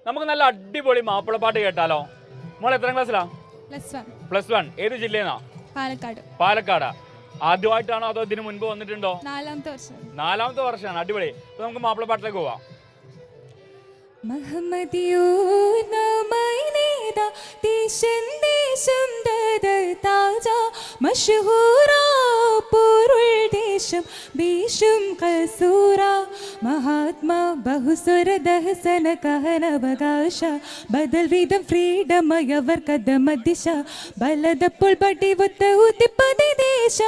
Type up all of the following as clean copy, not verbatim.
നമുക്ക് നല്ല അടിപൊളി മാപ്പിളപ്പാട്ട് കേട്ടാലോ? മോൾ എത്രാം ക്ലാസ്സിലാ? +1. ഏത് ജില്ലയെന്നാ? പാലക്കാട്. ആദ്യമായിട്ടാണോ അതോ ഇതിനു മുൻപ് വന്നിട്ടുണ്ടോ? 4ാമത്തെ വർഷമാണ്. അടിപൊളി. അപ്പൊ നമുക്ക് മാപ്പിളപ്പാട്ടിലേക്ക് പോവാം. മഹാത്മാ ബഹുസ്വര ദഹസന കഹനവകാശ ബദൽ വിധം ഫ്രീഡമയവർ കഥമദിശ ബലതപ്പോൾ പട്ടി ഒത്ത ഉദിപ്പതി ദേശ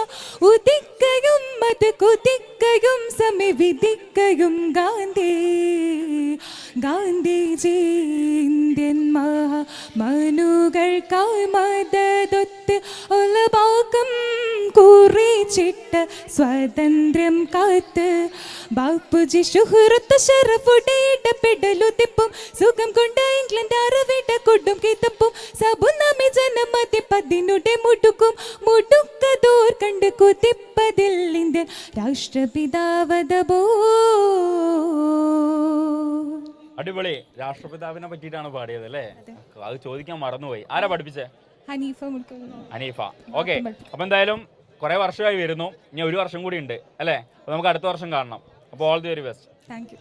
ഉദിക്കയും അത് കുതിക്കയും സമി വിധിക്കയും ഗാന്ധിജി ഇന്ത്യൻ മനുകൾക്കായി മദതൊത്ത് ഒലഭാഗം കുറിച്ചിട്ട് സ്വാതന്ത്ര്യം കാത്ത് ബാപ്പുജി ശുഹ്റത്ത് ശരഫുടേട പെടലുതിപ്പും സുഖം കൊണ്ട് ഇംഗ്ലണ്ട് അറവിട കൊടും കിതപ്പും സബുനാമി ജനമതി പതിനുടെ മുടുക്കതോർ കണ്ട് കുതിപ്പതിൽ ഇന്ത്യൻ രാഷ്ട്രപിതാവതബോ. അടിപൊളി. രാഷ്ട്രപിതാവിനെ പറ്റിയിട്ടാണ് പാടിയത് അല്ലേ? അത് ചോദിക്കാൻ മറന്നുപോയി. ആരാ പഠിപ്പിച്ചേ? ഹനീഫ. ഓക്കെ. അപ്പൊ എന്തായാലും കുറെ വർഷമായി വരുന്നു. ഇനി 1 വർഷം കൂടി ഉണ്ട് അല്ലേ? അപ്പൊ നമുക്ക് അടുത്ത വർഷം കാണണം. അപ്പോൾ all the very best. Thank you.